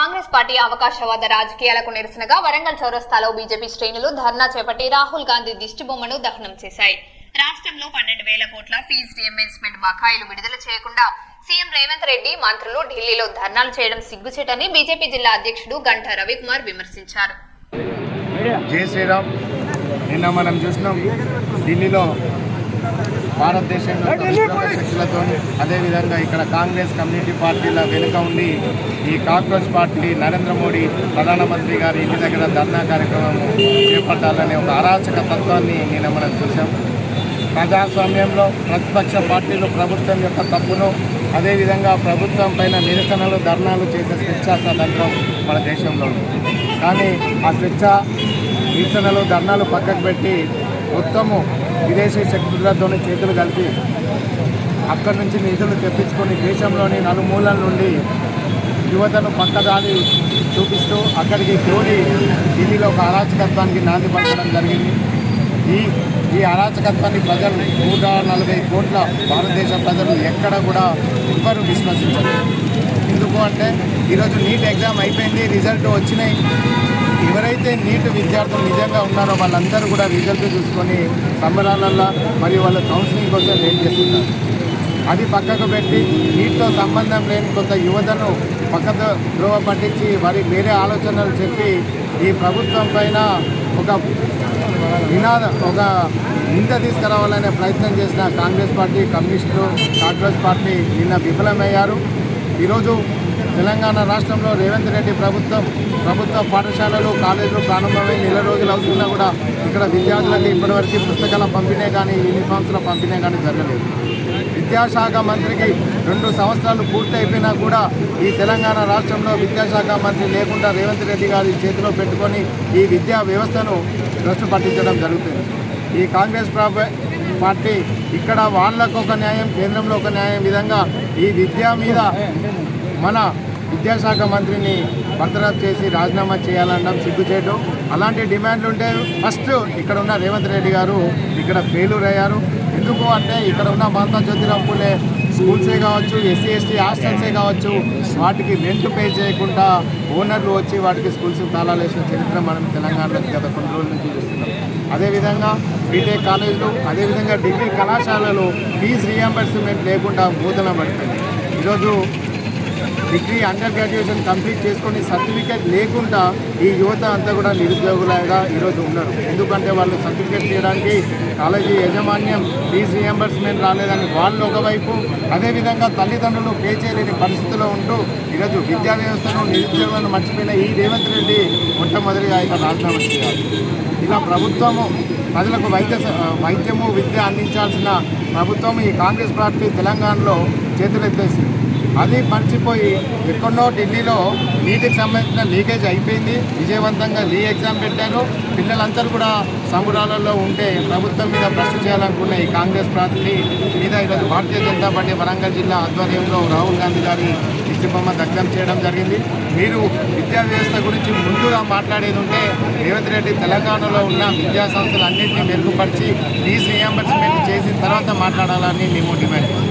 Congress party అవకాశవాద రాజకీయాలకు నిరసనగా వరంగల్ చౌరస్తాలో బీజేపీ శ్రేణులు ధర్నా చేపట్టి రాహుల్ గాంధీ దిష్టిబొమ్మను దహనం చేశాయి. రాష్ట్రంలో 12,000 కోట్ల ఫీజు రీయింబర్స్మెంట్ బకాయిలు విడుదల చేయకుండా సీఎం రేవంత్ రెడ్డి మంత్రులు ఢిల్లీలో ధర్నాలు చేయడం సిగ్గుచేటని బీజేపీ జిల్లా అధ్యక్షుడు గంటా రవికుమార్ విమర్శించారు. జై శ్రీరామ్. నిన్న మనం చూసినాం ఢిల్లీలో భారతదేశంలో శక్తులతో అదేవిధంగా ఇక్కడ కాంగ్రెస్ కమ్యూనిటీ పార్టీల వెనుక ఉండి ఈ కాంగ్రెస్ పార్టీ నరేంద్ర మోడీ ప్రధానమంత్రి గారి ఇంటి దగ్గర ధర్నా కార్యక్రమం చేపట్టాలనే ఒక అరాచక తత్వాన్ని నిన్న మనం చూసాం. ప్రజాస్వామ్యంలో ప్రతిపక్ష పార్టీలు ప్రభుత్వం యొక్క తప్పును అదేవిధంగా ప్రభుత్వం పైన నిరసనలు ధర్నాలు చేసే స్వేచ్ఛా స్వాతంత్రం మన దేశంలో ఉంది. కానీ ఆ స్వేచ్ఛ నిరసనలు ధర్నాలు పక్కకు పెట్టి మొత్తము విదేశీ శక్తులతో చేతులు కలిపి అక్కడి నుంచి నిధులు తెప్పించుకొని దేశంలోని నలుమూలల నుండి యువతను పక్కదారి చూపిస్తూ అక్కడికి కోరి ఢిల్లీలో ఒక అరాచకత్వానికి నాంది పలకడం జరిగింది. ఈ అరాచకత్వాన్ని ప్రజలు 140 కోట్ల భారతదేశ ప్రజలు ఎక్కడ కూడా ఎవ్వరూ విశ్వసించరు. ఎందుకు అంటే ఈరోజు నీట్ ఎగ్జామ్ అయిపోయింది, రిజల్ట్ వచ్చినాయి. ఎవరైతే నీట్ విద్యార్థులు నిజంగా ఉన్నారో వాళ్ళందరూ కూడా రిజల్ట్ చూసుకొని సంబరాలల్లో మరియు వాళ్ళ కౌన్సిలింగ్ కోసం వెయిట్ చేస్తున్నారు. అది పక్కకు పెట్టి నీటితో సంబంధం లేని కొంత యువతను పక్కతో ద్రోవ పట్టించి వారి వేరే ఆలోచనలు చెప్పి ఈ ప్రభుత్వం పైన ఒక నింద తీసుకురావాలనే ప్రయత్నం చేసిన కాంగ్రెస్ పార్టీ, కమ్యూనిస్టులు, కాంగ్రెస్ పార్టీ నిన్న విఫలమయ్యారు. ఈరోజు తెలంగాణ రాష్ట్రంలో రేవంత్ రెడ్డి ప్రభుత్వ పాఠశాలలు, కాలేజీలు ప్రారంభమై నెల రోజులు అవుతున్నా కూడా ఇక్కడ విద్యార్థులకు ఇప్పటివరకు పుస్తకాల పంపిణీ కానీ యూనిఫామ్స్ల పంపిణీ కానీ జరగలేదు. విద్యాశాఖ మంత్రికి 2 సంవత్సరాలు పూర్తి అయిపోయినా కూడా ఈ తెలంగాణ రాష్ట్రంలో విద్యాశాఖ మంత్రి లేకుండా రేవంత్ రెడ్డి గారి చేతిలో పెట్టుకొని ఈ విద్యా వ్యవస్థను భ్రష్టు పట్టించడం జరుగుతుంది. ఈ కాంగ్రెస్ పార్టీ ఇక్కడ వాళ్ళకు ఒక న్యాయం, కేంద్రంలో ఒక న్యాయం విధంగా ఈ విద్య మీద మన విద్యాశాఖ మంత్రిని బర్తరఫ్ చేసి రాజీనామా చేయాలనడం సిగ్గుచేటు. అలాంటి డిమాండ్లు ఉంటే ఫస్ట్ ఇక్కడ ఉన్న రేవంత్ రెడ్డి గారు ఇక్కడ ఫెయిల్యూర్ అయ్యారు. ఎందుకు అంటే ఇక్కడ ఉన్న మహాత్మా జ్యోతిరావు పూలే స్కూల్సే కావచ్చు, ఎస్సీ ఎస్టీ హాస్టల్సే కావచ్చు, వాటికి రెంట్ పే చేయకుండా ఓనర్లు వచ్చి వాటికి స్కూల్స్ తాళాలు వేసిన చరిత్ర మనం తెలంగాణలో గత కొన్ని రోజుల నుంచి చూస్తున్నాం. అదేవిధంగా బీటెక్ కాలేజీలు, అదేవిధంగా డిగ్రీ కళాశాలలు ఫీజు రీయింబర్స్మెంట్ లేకుండా మూతన పడుతుంది. ఈరోజు డిగ్రీ అండర్ గ్రాడ్యుయేషన్ కంప్లీట్ చేసుకొని సర్టిఫికేట్ లేకుండా ఈ యువత అంతా కూడా నిరుద్యోగులుగా ఈరోజు ఉన్నారు. ఎందుకంటే వాళ్ళు సర్టిఫికేట్ చేయడానికి కాలేజీ యాజమాన్యం ఫీజు రీయింబర్స్మెంట్ రాలేదని వాళ్ళు ఒకవైపు, అదేవిధంగా తల్లిదండ్రులు పే చేయలేని పరిస్థితిలో ఉంటూ ఈరోజు విద్యా వ్యవస్థను, నిరుద్యోగులను మర్చిపోయిన ఈ రేవంత్ రెడ్డి మొట్టమొదటిగా ఇక్కడ రాజీనామా చేయాలి. ఇలా ప్రభుత్వము ప్రజలకు వైద్యము, విద్య అందించాల్సిన ప్రభుత్వం ఈ కాంగ్రెస్ పార్టీ తెలంగాణలో చేతులెత్తేసి అది మర్చిపోయి ఎక్కడో ఢిల్లీలో నీటికి సంబంధించిన లీకేజ్ అయిపోయింది, విజయవంతంగా ఎగ్జామ్ పెట్టారు. పిల్లలందరూ కూడా సంబరాలలో ఉంటే ప్రభుత్వం మీద ప్రశ్న చేయాలనుకున్న ఈ కాంగ్రెస్ పార్టీ మీద ఈరోజు భారతీయ జనతా పార్టీ వరంగల్ జిల్లా ఆధ్వర్యంలో రాహుల్ గాంధీ గారి దిష్టిబొమ్మ దగ్ధం చేయడం జరిగింది. మీరు విద్యా వ్యవస్థ గురించి ముందుగా మాట్లాడేది ఉంటే రేవంత్ రెడ్డి తెలంగాణలో ఉన్న విద్యా సంస్థలు అన్నింటినీ మెరుగుపరిచి ఫీజు రీయింబర్స్మెంట్ చేసిన తర్వాత మాట్లాడాలని మేము డిమాండ్ చేస్తాం.